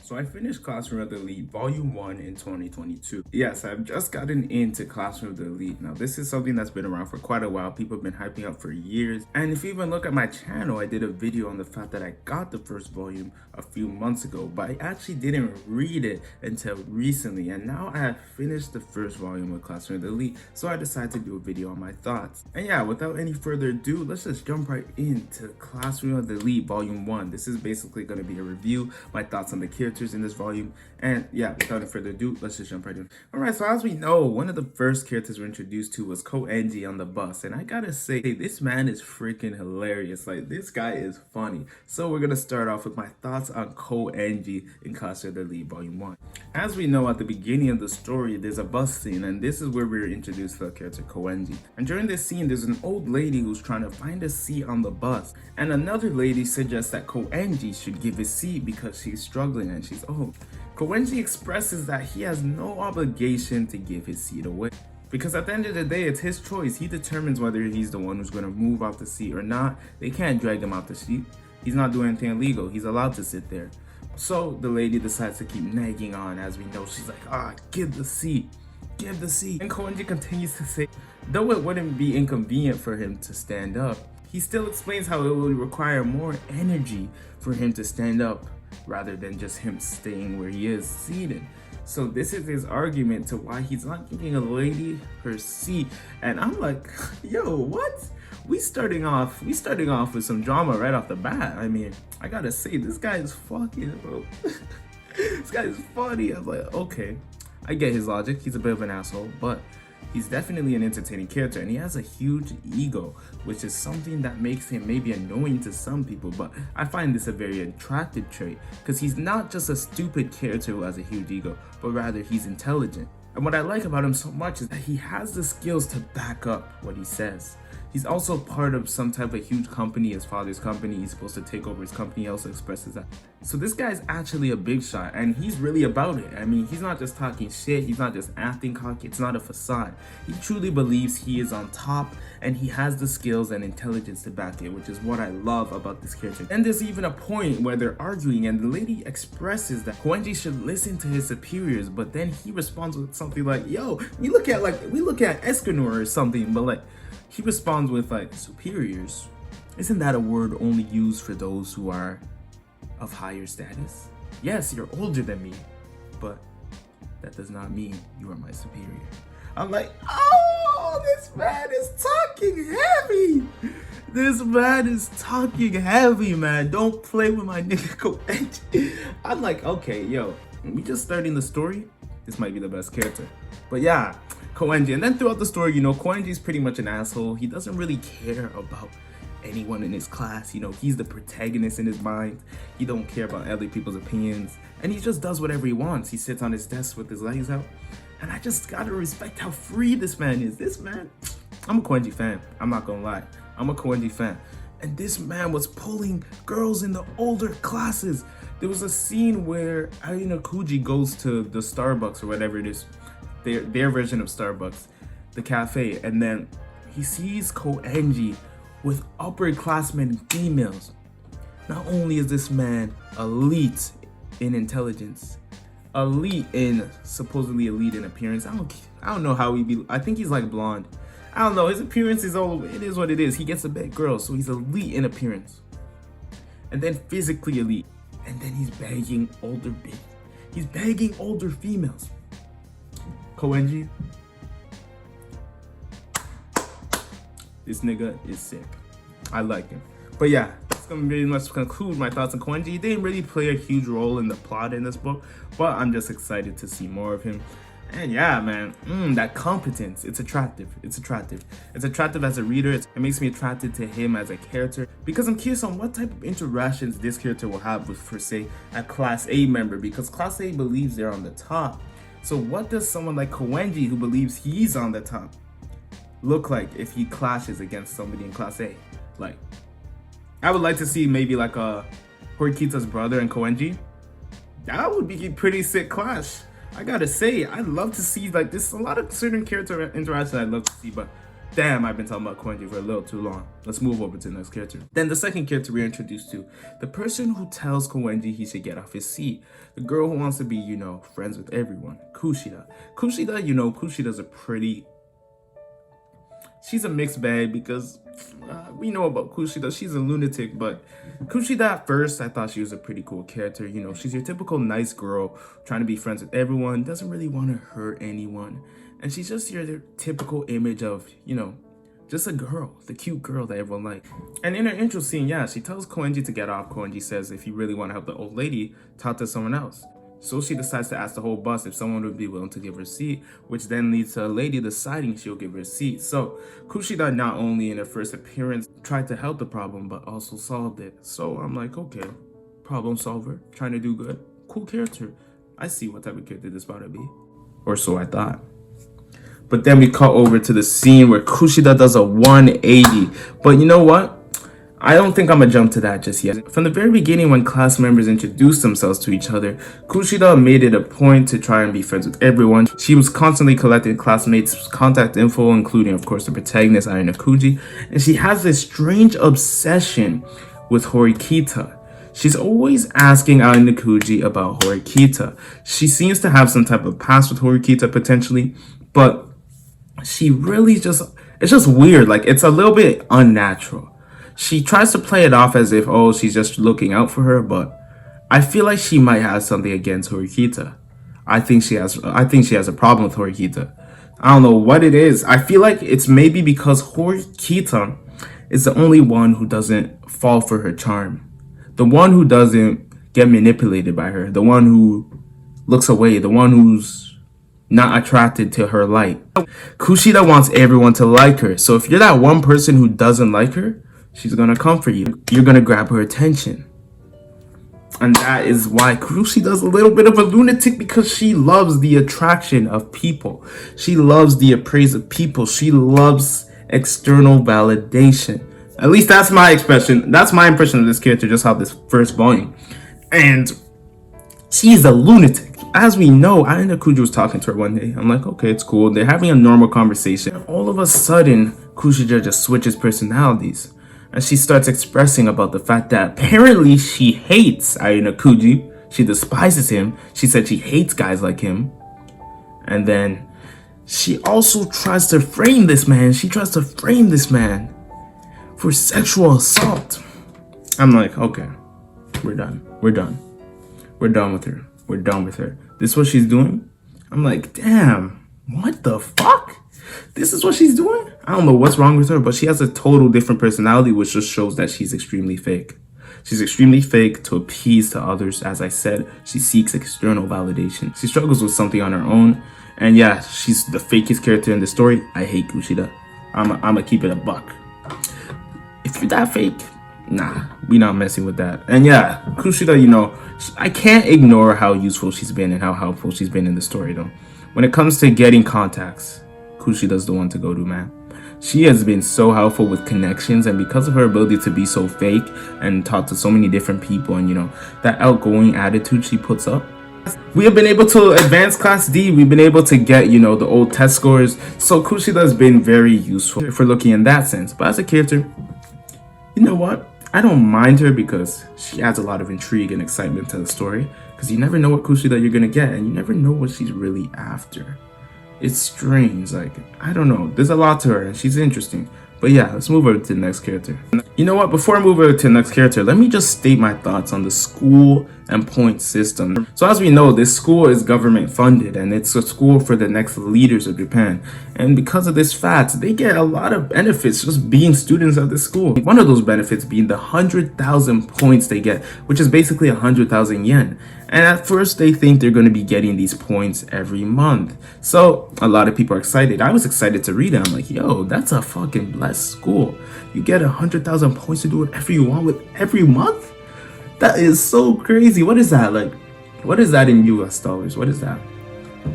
So I finished Classroom of the Elite Volume 1 in 2022. Yes, I've just gotten into Classroom of the Elite. Now, this is something that's been around for quite a while. People have been hyping up for years. And if you even look at my channel, I did a video on the fact that I got the first volume a few months ago, but I actually didn't read it until recently. And now I have finished the first volume of Classroom of the Elite, so I decided to do a video on my thoughts. And yeah, without any further ado, let's just jump right into Classroom of the Elite Volume 1. This is basically going to be a review, my thoughts on the characters in this volume, and yeah, without any further ado, let's just jump right in. All right, so as we know, one of the first characters we're introduced to was Koenji on the bus, and I gotta say, this man is freaking hilarious. Like, this guy is funny. So we're gonna start off with my thoughts on Koenji in Classroom of the Elite Volume 1. As we know, at the beginning of the story, there's a bus scene, and this is where we're introduced to the character Koenji. And during this scene, there's an old lady who's trying to find a seat on the bus, and another lady suggests that Koenji should give his seat because she's struggling and she's old. Koenji expresses that he has no obligation to give his seat away, because at the end of the day, it's his choice. He determines whether he's the one who's going to move off the seat or not. They can't drag him off the seat. He's not doing anything illegal. He's allowed to sit there. So the lady decides to keep nagging on. As we know, she's like, give the seat. Give the seat. And Koenji continues to say, though it wouldn't be inconvenient for him to stand up, he still explains how it would require more energy for him to stand up rather than just him staying where he is seated. So this is his argument to why he's not giving a lady her seat. And I'm like, yo, what? We starting off with some drama right off the bat. I mean, I gotta say, this guy is fucking, bro. This guy is funny. I'm like, okay, I get his logic. He's a bit of an asshole, but he's definitely an entertaining character, and he has a huge ego, which is something that makes him maybe annoying to some people, but I find this a very attractive trait, because he's not just a stupid character who has a huge ego, but rather he's intelligent. And what I like about him so much is that he has the skills to back up what he says. He's also part of some type of huge company, his father's company. He's supposed to take over his company. He also expresses that. So this guy's actually a big shot, and he's really about it. I mean, he's not just talking shit. He's not just acting cocky. It's not a facade. He truly believes he is on top, and he has the skills and intelligence to back it, which is what I love about this character. And there's even a point where they're arguing, and the lady expresses that Koenji should listen to his superiors, but then he responds with something like, yo, we look at Escanor or something, but like, he responds with like, superiors? Isn't that a word only used for those who are of higher status? Yes, you're older than me, but that does not mean you are my superior. I'm like, oh, this man is talking heavy. This man is talking heavy, man. Don't play with my nigga Koenji. I'm like, okay, yo, we just starting the story. This might be the best character. But yeah, Koenji. And then throughout the story, you know, Koenji is pretty much an asshole. He doesn't really care about anyone in his class. You know, he's the protagonist in his mind. He don't care about other people's opinions. And he just does whatever he wants. He sits on his desk with his legs out. And I just gotta respect how free this man is. This man, I'm a Koenji fan. I'm not gonna lie. I'm a Koenji fan. And this man was pulling girls in the older classes. There was a scene where Ayanakouji goes to the Starbucks or whatever it is, their version of Starbucks, the cafe, and then he sees Koenji with upperclassmen females. Not only is this man elite in intelligence, supposedly elite in appearance. I don't know how he be. I think he's like blonde. I don't know. His appearance is it is what it is. He gets a big girl, so he's elite in appearance, and then physically elite, and then he's bagging older females. Koenji, this nigga is sick. I like him. But yeah, that's gonna pretty much conclude my thoughts on Koenji. He didn't really play a huge role in the plot in this book, but I'm just excited to see more of him. And yeah, man, that competence, it's attractive. It's attractive. It's attractive as a reader. It makes me attracted to him as a character, because I'm curious on what type of interactions this character will have with, per se, a Class A member, because Class A believes they're on the top. So what does someone like Koenji, who believes he's on the top, look like if he clashes against somebody in Class A? Like, I would like to see maybe like a Horikita's brother and Koenji. That would be a pretty sick clash. I gotta say, I'd love to see like this. A lot of certain character interactions I'd love to see, but Damn, I've been talking about Koenji for a little too long. Let's move over to the next character. Then the second character we're introduced to, the person who tells Koenji he should get off his seat. The girl who wants to be, you know, friends with everyone. Kushida. Kushida, you know, Kushida's she's a mixed bag because we know about Kushida. She's a lunatic, but Kushida at first, I thought she was a pretty cool character. You know, she's your typical nice girl trying to be friends with everyone, doesn't really want to hurt anyone. And she's just your typical image of, you know, just a girl, the cute girl that everyone likes. And in her intro scene, yeah, she tells Koenji to get off. Koenji says if you really want to help the old lady, talk to someone else. So she decides to ask the whole bus if someone would be willing to give her a seat, which then leads to a lady deciding she'll give her a seat. So Kushida not only in her first appearance tried to help the problem, but also solved it. So I'm like, okay, problem solver, trying to do good. Cool character. I see what type of character this about to be. Or so I thought. But then we cut over to the scene where Kushida does a 180. But you know what? I don't think I'm gonna jump to that just yet. From the very beginning, when class members introduced themselves to each other, Kushida made it a point to try and be friends with everyone. She was constantly collecting classmates' contact info, including, of course, the protagonist, Ayanakouji. And she has this strange obsession with Horikita. She's always asking Ayanakouji about Horikita. She seems to have some type of past with Horikita, potentially, but she really it's just weird. Like, it's a little bit unnatural. She tries to play it off as if, oh, she's just looking out for her, but I feel like she might have something against Horikita. I think she has a problem with Horikita. I don't know what it is. I feel like it's maybe because Horikita is the only one who doesn't fall for her charm. The one who doesn't get manipulated by her. The one who looks away. The one who's not attracted to her light. Kushida wants everyone to like her. So if you're that one person who doesn't like her, she's gonna come for you. You're gonna grab her attention. And that is why Kushida's a little bit of a lunatic, because she loves the attraction of people. She loves the appraise of people. She loves external validation. At least that's my expression. That's my impression of this character, just how this first volume. And she's a lunatic. As we know, Ayanakouji was talking to her one day. I'm like, okay, it's cool. They're having a normal conversation. And all of a sudden, Kushida just switches personalities. And she starts expressing about the fact that apparently she hates Ayanakouji. She despises him. She said she hates guys like him. And then she also tries to frame this man. She tries to frame this man for sexual assault. I'm like, okay, we're done. We're done. We're done with her. We're done with her. This is what she's doing? I'm like, damn, what the fuck? This is what she's doing? I don't know what's wrong with her, but she has a total different personality, which just shows that she's extremely fake. She's extremely fake to appease to others. As I said, she seeks external validation. She struggles with something on her own. And yeah, she's the fakest character in the story. I hate Kushida. I'ma keep it a buck. If you're that fake, nah, we not messing with that. And yeah, Kushida, you know, I can't ignore how useful she's been and how helpful she's been in the story, though. When it comes to getting contacts, Kushida's the one to go to, man. She has been so helpful with connections, and because of her ability to be so fake and talk to so many different people, and you know, that outgoing attitude she puts up, we have been able to advance Class D. We've been able to get, you know, the old test scores. So Kushida has been very useful for looking in that sense. But as a character, you know what? I don't mind her because she adds a lot of intrigue and excitement to the story. Because you never know what Kushida you're gonna get, and you never know what she's really after. It's strange, like, I don't know. There's a lot to her, and she's interesting. But yeah, let's move over to the next character. You know what? Before I move over to the next character, let me just state my thoughts on the school and point system. So as we know, this school is government funded, and it's a school for the next leaders of Japan. And because of this fact, they get a lot of benefits just being students at this school. One of those benefits being the 100,000 points they get, which is basically 100,000 yen. And at first they think they're going to be getting these points every month. So a lot of people are excited. I was excited to read it. I'm like, yo, that's a fucking blessed school. You get 100,000 points to do whatever you want with every month? That is so crazy. What is that? Like, what is that in US dollars? What is that?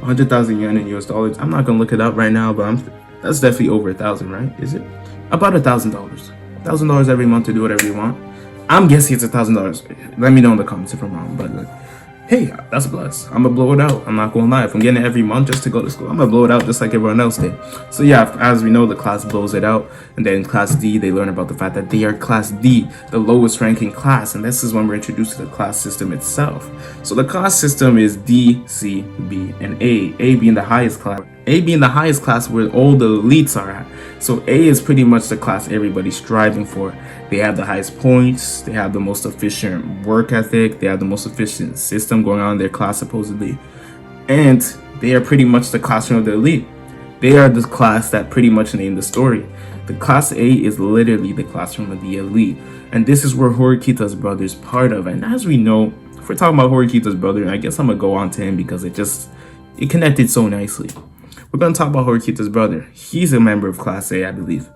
100,000 yen in US dollars. I'm not going to look it up right now, but that's definitely over 1,000, right? Is it? About $1,000. $1,000 every month to do whatever you want. I'm guessing it's $1,000. Let me know in the comments if I'm wrong, but like, hey, that's a plus. I'm gonna blow it out. I'm not gonna lie. If I'm getting it every month just to go to school, I'm gonna blow it out just like everyone else did. So yeah, as we know, the class blows it out, and then in class D, they learn about the fact that they are class D, the lowest ranking class, and this is when we're introduced to the class system itself. So the class system is D, C, B, and A. A being the highest class. A being the highest class where all the elites are at. So A is pretty much the class everybody's striving for. They have the highest points, they have the most efficient work ethic, they have the most efficient system going on in their class supposedly. And they are pretty much the classroom of the elite. They are the class that pretty much named the story. The class A is literally the classroom of the elite. And this is where Horikita's brother is part of. And as we know, if we're talking about Horikita's brother, I guess I'm gonna go on to him because it connected so nicely. We're gonna talk about Horikita's brother. He's a member of class A, I believe.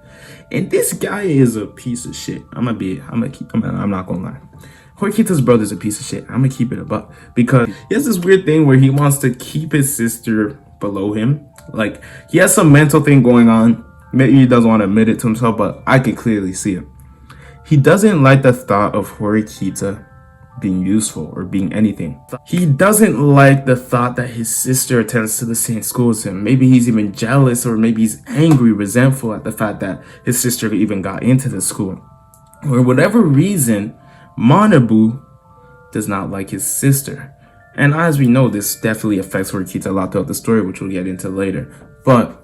And this guy is a piece of shit. I'm not gonna lie. Horikita's brother's a piece of shit. I'm gonna keep it about because he has this weird thing where he wants to keep his sister below him. Like, he has some mental thing going on. Maybe he doesn't want to admit it to himself, but I can clearly see it. He doesn't like the thought of Horikita being useful or being anything. He doesn't like the thought that his sister attends to the same school as him. Maybe he's even jealous, or maybe he's angry, resentful at the fact that his sister even got into the school. For whatever reason, Manabu does not like his sister. And as we know, this definitely affects Horikita a lot throughout the story, which we'll get into later. But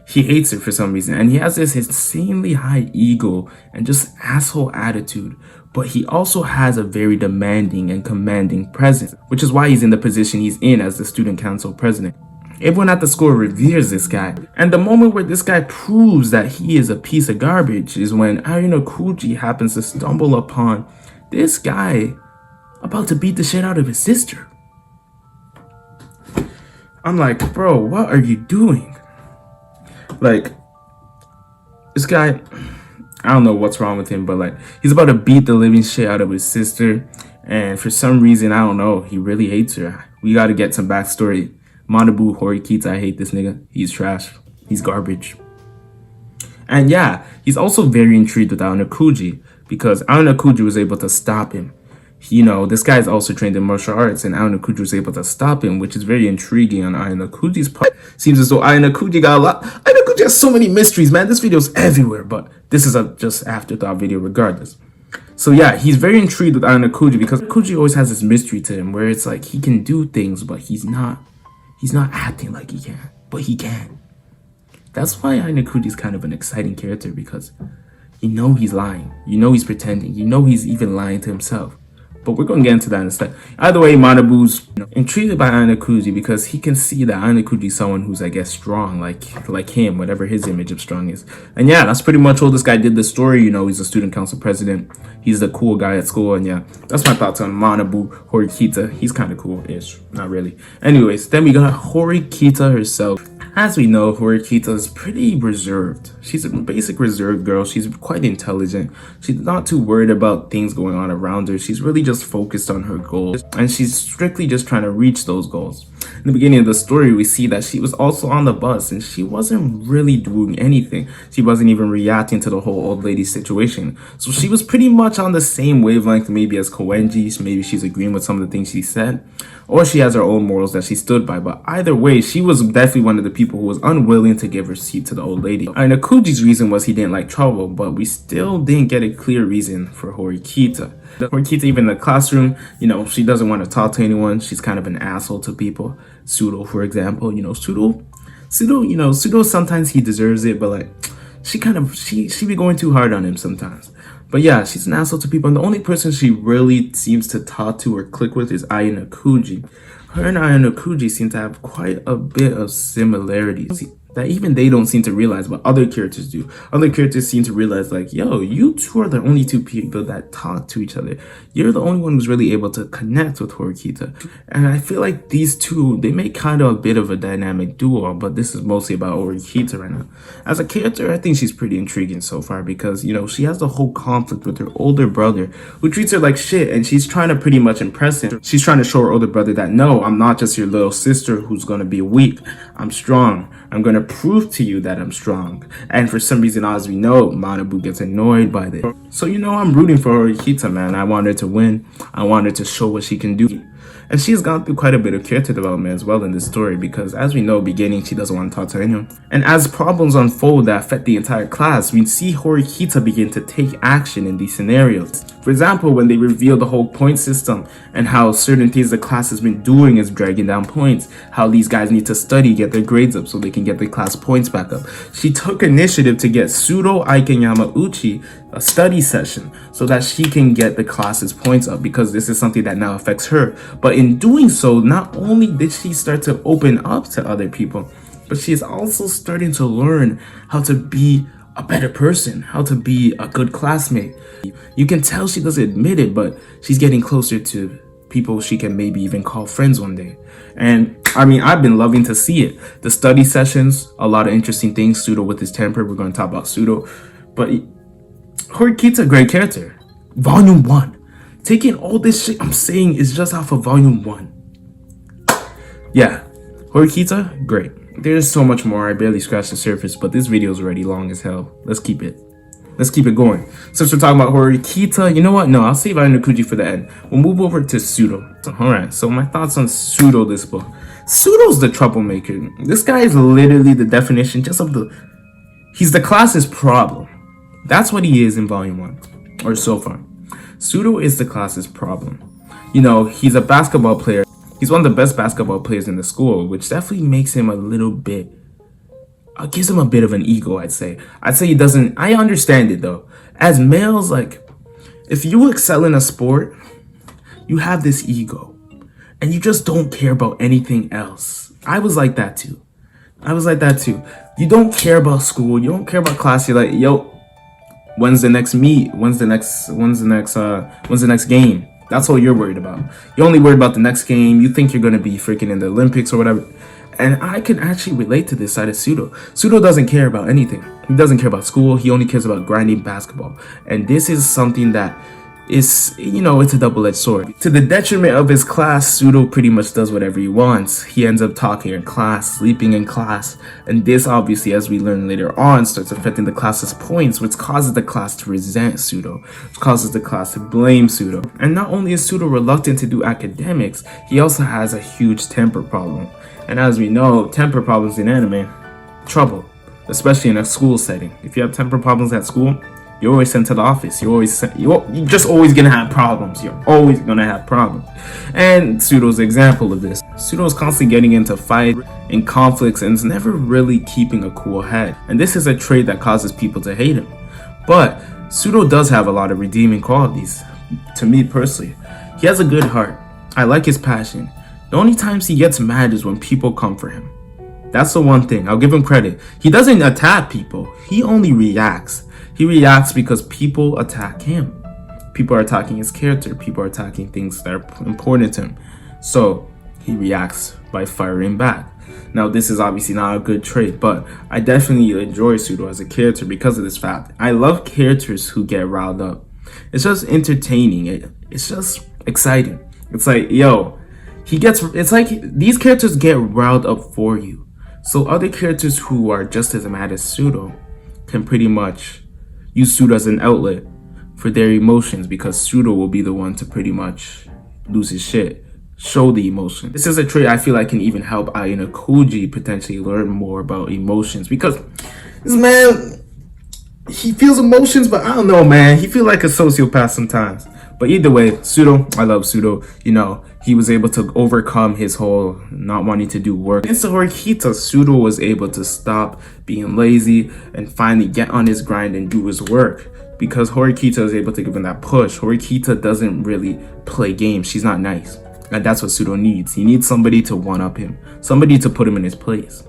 he hates her for some reason, and he has this insanely high ego and just asshole attitude. But he also has a very demanding and commanding presence, which is why he's in the position he's in as the student council president. Everyone at the school reveres this guy. And the moment where this guy proves that he is a piece of garbage is when Ayanakouji happens to stumble upon this guy about to beat the shit out of his sister. I'm like, bro, what are you doing? Like, this guy, I don't know what's wrong with him, but like, he's about to beat the living shit out of his sister. And for some reason, I don't know, he really hates her. We gotta get some backstory. Manabu Horikita, I hate this nigga. He's trash. He's garbage. And yeah, he's also very intrigued with Ayanakouji because Ayanakouji was able to stop him. You know, this guy is also trained in martial arts, and Ayanakouji was able to stop him, which is very intriguing on Ayanakouji's part. Seems as though Ayanakouji got a lot. Ayanakouji has so many mysteries, man. This video's everywhere, but this is a just afterthought video regardless. So yeah, he's very intrigued with Ayanakouji because Ayanakouji always has this mystery to him where it's like he can do things, but he's not acting like he can, but he can. That's why Ayanakouji is kind of an exciting character because you know he's lying, you know he's pretending, you know he's even lying to himself. But we're going to get into that instead. Either way, Manabu's intrigued by Ayanakouji because he can see that Ayanakouji is someone who's, I guess, strong, like him, whatever his image of strong is. And yeah, that's pretty much all this guy did the story. You know, he's a student council president. He's the cool guy at school. And yeah, that's my thoughts on Manabu Horikita. He's kind of cool-ish. Not really. Anyways, then we got Horikita herself. As we know, Horikita is pretty reserved. She's a basic reserved girl. She's quite intelligent. She's not too worried about things going on around her. She's really just focused on her goals. And she's strictly just trying to reach those goals. In the beginning of the story, we see that she was also on the bus and she wasn't really doing anything. She wasn't even reacting to the whole old lady situation. So she was pretty much on the same wavelength maybe as Koenji. Maybe she's agreeing with some of the things she said. Or she has her own morals that she stood by. But either way, she was definitely one of the people who was unwilling to give her seat to the old lady. Ayanakouji's reason was he didn't like trouble, but we still didn't get a clear reason for Horikita. Horikita, even in the classroom, you know, she doesn't want to talk to anyone. She's kind of an asshole to people. Sudo, for example, you know, Sudo, sometimes he deserves it, but like, she be going too hard on him sometimes. But yeah, she's an asshole to people, and the only person she really seems to talk to or click with is Ayanakouji. Her and Ayanakouji seem to have quite a bit of similarities that even they don't seem to realize, but other characters do. Other characters seem to realize, like, yo, you two are the only two people that talk to each other. You're the only one who's really able to connect with Horikita. And I feel like these two, they make kind of a bit of a dynamic duo, but this is mostly about Horikita right now. As a character, I think she's pretty intriguing so far because, you know, she has the whole conflict with her older brother who treats her like shit, and she's trying to pretty much impress him. She's trying to show her older brother that, no, I'm not just your little sister who's gonna be weak. I'm strong. I'm gonna prove to you that I'm strong. And for some reason, as we know, Manabu gets annoyed by this. So, you know, I'm rooting for Horikita, man. I want her to win. I want her to show what she can do. And she's gone through quite a bit of character development as well in this story because, as we know, beginning she doesn't want to talk to anyone. And as problems unfold that affect the entire class, we see Horikita begin to take action in these scenarios. For example, when they reveal the whole point system and how certain things the class has been doing is dragging down points, how these guys need to study, get their grades up so they can get their class points back up. She took initiative to get Sudo, Ike, and Yamauchi a study session so that she can get the class's points up because this is something that now affects her. But in doing so, not only did she start to open up to other people, but she is also starting to learn how to be a better person, how to be a good classmate. You can tell she doesn't admit it, but she's getting closer to people she can maybe even call friends one day. And I mean, I've been loving to see it. The study sessions, a lot of interesting things. Sudo with his temper, we're going to talk about Sudo. But Horikita's a great character. Volume 1. Taking all this shit I'm saying is just off of Volume 1. Yeah, Horikita, great. There's so much more. I barely scratched the surface, but this video is already long as hell. Let's keep it going. Since we're talking about Horikita, you know what? No, I'll save Ayanakouji for the end. We'll move over to Sudo. Alright, so my thoughts on Sudo this book. Sudo's the troublemaker. This guy is literally the definition just of the... He's the class's problem. That's what he is in Volume 1, or so far. Sudo is the class's problem. You know, he's a basketball player. He's one of the best basketball players in the school, which definitely makes him a little bit... gives him a bit of an ego, I'd say. I'd say he doesn't... I understand it, though. As males, like, if you excel in a sport, you have this ego. And you just don't care about anything else. I was like that, too. You don't care about school. You don't care about class. You're like, yo, when's the next meet? When's the next game? That's all you're worried about. You're only worried about the next game. You think you're going to be freaking in the Olympics or whatever. And I can actually relate to this side of Sudo. Sudo doesn't care about anything. He doesn't care about school. He only cares about grinding basketball. And this is something that is, you know, it's a double-edged sword. To the detriment of his class, Sudo pretty much does whatever he wants. He ends up talking in class, sleeping in class. And this obviously, as we learn later on, starts affecting the class's points, which causes the class to resent Sudo, which causes the class to blame Sudo. And not only is Sudo reluctant to do academics, he also has a huge temper problem. And as we know, temper problems in anime, trouble, especially in a school setting. If you have temper problems at school, you're always sent to the office. You're just always gonna have problems. You're always gonna have problems. And Sudo's an example of this. Sudo's constantly getting into fights and conflicts and is never really keeping a cool head. And this is a trait that causes people to hate him. But Sudo does have a lot of redeeming qualities. To me personally, he has a good heart. I like his passion. The only times he gets mad is when people come for him. That's the one thing. I'll give him credit. He doesn't attack people. He only reacts. He reacts because people attack him. People are attacking his character. People are attacking things that are important to him. So he reacts by firing back. Now, this is obviously not a good trait, but I definitely enjoy Sudo as a character because of this fact. I love characters who get riled up. It's just entertaining. It's just exciting. It's like, yo, it's like these characters get riled up for you. So other characters who are just as mad as Sudo can pretty much use Sudo as an outlet for their emotions because Sudo will be the one to pretty much lose his shit, show the emotion. This is a trait I feel like can even help Ayanakouji potentially learn more about emotions because this man, he feels emotions, but I don't know, man. He feels like a sociopath sometimes. But either way, Sudo, I love Sudo. You know, he was able to overcome his whole not wanting to do work. Thanks to Horikita, Sudo was able to stop being lazy and finally get on his grind and do his work because Horikita was able to give him that push. Horikita doesn't really play games. She's not nice. And that's what Sudo needs. He needs somebody to one-up him, somebody to put him in his place.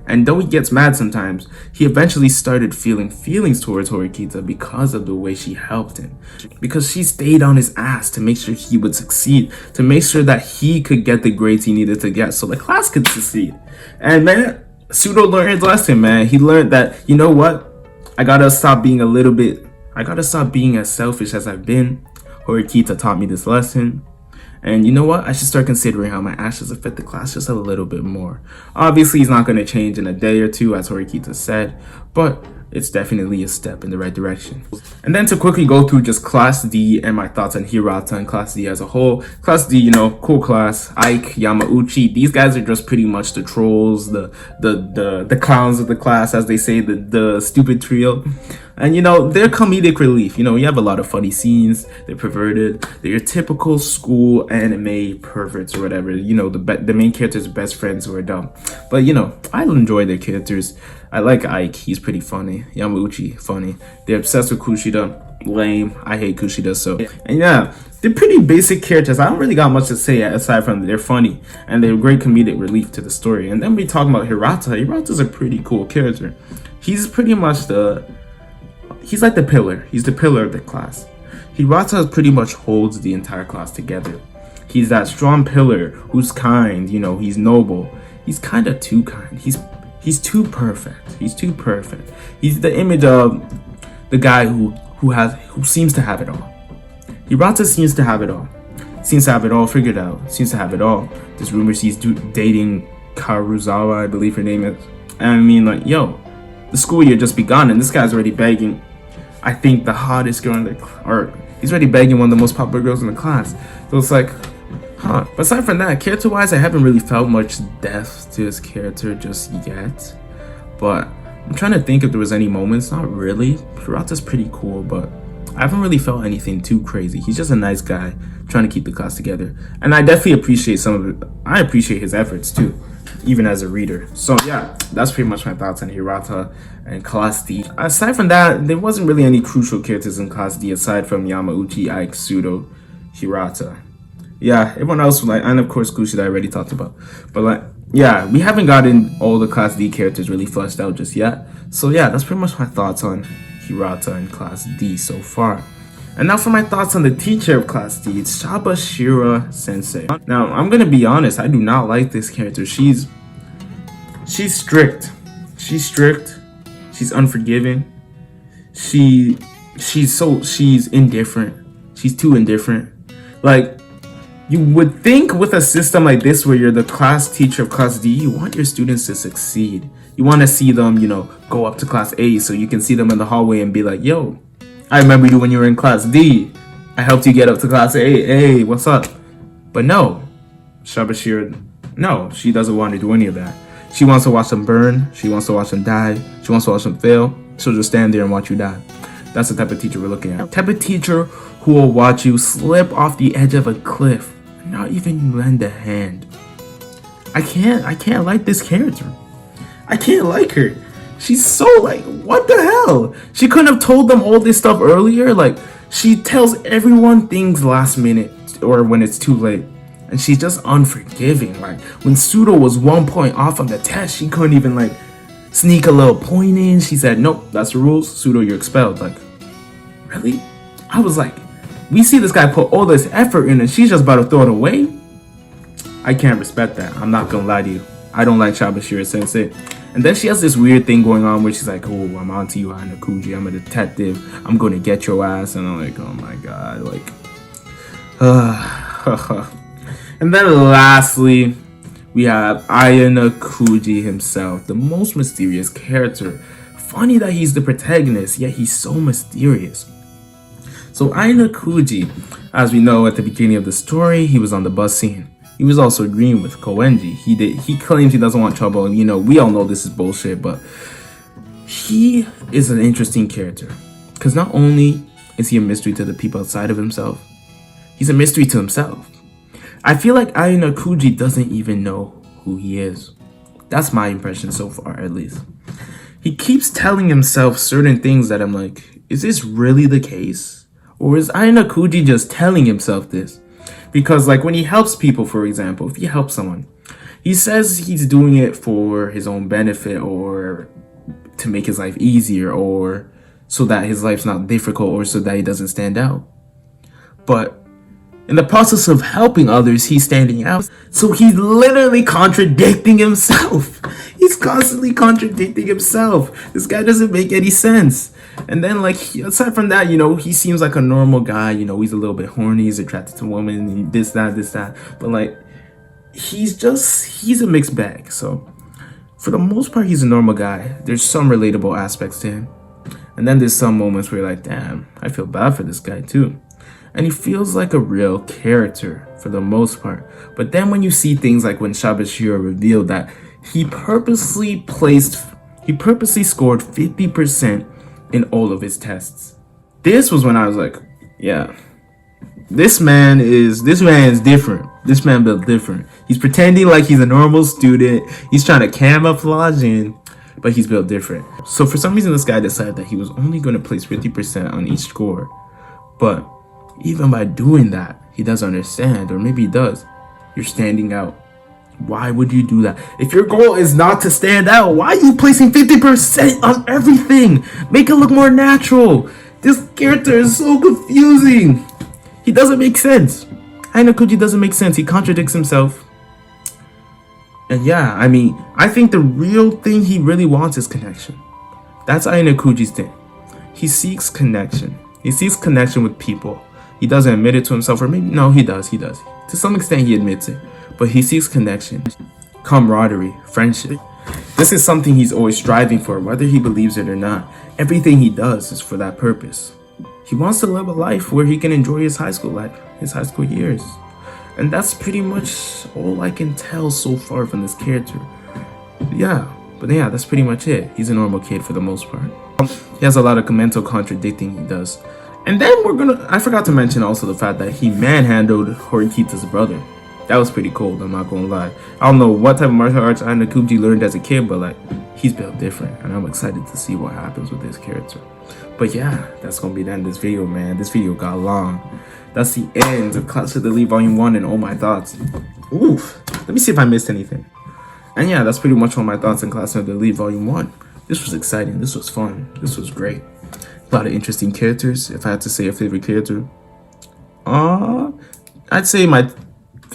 And though he gets mad sometimes, he eventually started feeling feelings towards Horikita because of the way she helped him. Because she stayed on his ass to make sure he would succeed, to make sure that he could get the grades he needed to get so the class could succeed. And man, Sudo learned his lesson, man. He learned that, you know what? I gotta stop being as selfish as I've been. Horikita taught me this lesson. And you know what? I should start considering how my actions affect the class just a little bit more. Obviously, he's not going to change in a day or two, as Horikita said. But it's definitely a step in the right direction. And then to quickly go through just Class D and my thoughts on Hirata and Class D as a whole. Class D, you know, cool class. Ike, Yamauchi, these guys are just pretty much the trolls, the clowns of the class, as they say, the stupid trio. And you know, they're comedic relief. You know, you have a lot of funny scenes. They're perverted. They're your typical school anime perverts or whatever. You know, the main characters are best friends who are dumb. But you know, I enjoy their characters. I like Ike. He's pretty funny. Yamauchi, funny. They're obsessed with Kushida. Lame. I hate Kushida. So, and yeah, they're pretty basic characters. I don't really got much to say aside from they're funny and they're great comedic relief to the story. And then we talk about Hirata. Hirata's a pretty cool character. He's pretty much he's like the pillar. He's the pillar of the class. Hirata pretty much holds the entire class together. He's that strong pillar who's kind, you know, he's noble. He's kind of too kind. He's too perfect. He's too perfect. He's the image of the guy who seems to have it all. Hirata seems to have it all. Seems to have it all figured out. Seems to have it all. There's rumors he's dating Karuzawa, I believe her name is. And I mean, like, yo, the school year just begun and this guy's already begging, I think, the hottest girl in or he's already begging one of the most popular girls in the class. So it's like, huh. But aside from that, character-wise, I haven't really felt much depth to his character just yet. But I'm trying to think if there was any moments. Not really. Hirata's pretty cool, but I haven't really felt anything too crazy. He's just a nice guy trying to keep the class together. And I definitely appreciate some of it. I appreciate his efforts too, even as a reader. So yeah, that's pretty much my thoughts on Hirata and Class D. Aside from that, there wasn't really any crucial characters in Class D aside from Yamauchi, Ike, Sudo, Hirata. Yeah, everyone else, like, and of course Kushida I already talked about. But like, yeah, we haven't gotten all the Class D characters really fleshed out just yet. So yeah, that's pretty much my thoughts on Hirata and Class D so far. And now for my thoughts on the teacher of Class D, it's Chabashira Sensei. Now, I'm gonna be honest, I do not like this character. She's strict. She's strict. She's unforgiving. She's indifferent. She's too indifferent. Like, you would think with a system like this where you're the class teacher of Class D, you want your students to succeed. You want to see them, you know, go up to Class A so you can see them in the hallway and be like, yo, I remember you when you were in Class D. I helped you get up to Class A. Hey, what's up? But no, Chabashira, no, she doesn't want to do any of that. She wants to watch them burn. She wants to watch them die. She wants to watch them fail. She'll just stand there and watch you die. That's the type of teacher we're looking at. Type of teacher who will watch you slip off the edge of a cliff and not even lend a hand. I can't like this character. I can't like her. She's so like, what the hell? She couldn't have told them all this stuff earlier. Like, she tells everyone things last minute or when it's too late. And she's just unforgiving. Like, when Sudo was 1 point off on the test, she couldn't even like sneak a little point in. She said, nope, that's the rules. Sudo, you're expelled. Like, really? I was like, we see this guy put all this effort in and she's just about to throw it away? I can't respect that. I'm not gonna lie to you. I don't like Chabashira Sensei. And then she has this weird thing going on where she's like, oh, I'm on to you, Ayanakouji. I'm a detective. I'm gonna get your ass. And I'm like, oh my god, like, And then lastly, we have Ayanakouji himself, the most mysterious character. Funny that he's the protagonist, yet he's so mysterious. So Ayanakouji, as we know at the beginning of the story, he was on the bus scene. He was also agreeing with Koenji. He claims he doesn't want trouble, and you know, we all know this is bullshit, but he is an interesting character. Because not only is he a mystery to the people outside of himself, he's a mystery to himself. I feel like Ayanakouji doesn't even know who he is. That's my impression so far, at least. He keeps telling himself certain things that I'm like, is this really the case? Or is Ayanakouji just telling himself this? Because like when he helps people, for example, if he helps someone, he says he's doing it for his own benefit or to make his life easier or so that his life's not difficult or so that he doesn't stand out. But in the process of helping others, he's standing out. So he's literally contradicting himself. He's constantly contradicting himself. This guy doesn't make any sense. And then, like, aside from that, you know, he seems like a normal guy. You know, he's a little bit horny. He's attracted to women. And this, that. But, like, he's a mixed bag. So, for the most part, he's a normal guy. There's some relatable aspects to him. And then there's some moments where you're like, damn, I feel bad for this guy too. And he feels like a real character for the most part. But then when you see things like when Chabashira revealed that he purposely scored 50% in all of his tests. This was when I was like, yeah, this man is different. This man built different. He's pretending like he's a normal student. He's trying to camouflage in, but he's built different. So for some reason, this guy decided that he was only going to place 50% on each score. But even by doing that, he doesn't understand, or maybe he does. You're standing out. Why would you do that? If your goal is not to stand out, why are you placing 50% on everything? Make it look more natural. This character is so confusing. He doesn't make sense. Ayanakouji doesn't make sense. He contradicts himself. And yeah, I mean, I think the real thing he really wants is connection. That's Ayanakouji's thing. He seeks connection. He seeks connection with people. He doesn't admit it to himself, or maybe, no, he does. To some extent, he admits it. But he seeks connection, camaraderie, friendship. This is something he's always striving for, whether he believes it or not. Everything he does is for that purpose. He wants to live a life where he can enjoy his high school life, his high school years. And that's pretty much all I can tell so far from this character. Yeah, that's pretty much it. He's a normal kid for the most part. He has a lot of mental contradicting he does. And then I forgot to mention also the fact that he manhandled Horikita's brother. That was pretty cool, I'm not gonna lie. I don't know what type of martial arts Ayanakouji learned as a kid, but like, he's built different. And I'm excited to see what happens with this character. But yeah, that's gonna be the end of this video, man. This video got long. That's the end of Clash of the Elite Volume 1 and all my thoughts. Oof. Let me see if I missed anything. And yeah, that's pretty much all my thoughts on Clash of the Elite Volume 1. This was exciting. This was fun. This was great. A lot of interesting characters. If I had to say a favorite character, I'd say my...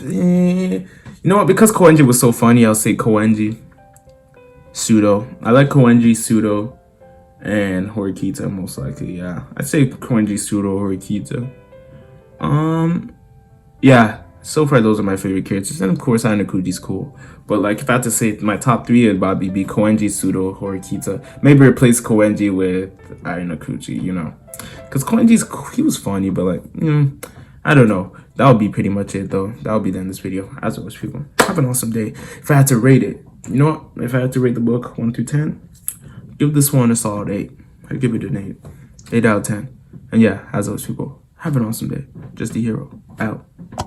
you know what? Because Koenji was so funny, I'll say Koenji, Sudo. I like Koenji, Sudo, and Horikita most likely. Yeah, I'd say Koenji, Sudo, Horikita. Yeah. So far, those are my favorite characters, and of course, Ayanakouji's cool. But like, if I had to say my top three, it'd probably be Koenji, Sudo, Horikita. Maybe replace Koenji with Ayanakouji, you know, because he was funny, but like, I don't know. That would be pretty much it, though. That would be the end of this video. As always, people, have an awesome day. If I had to rate it, you know what? If I had to rate the book 1 through 10, give this one a solid 8. I'd give it an 8. 8 out of 10. And yeah, as always, people, have an awesome day. Just the hero. Out.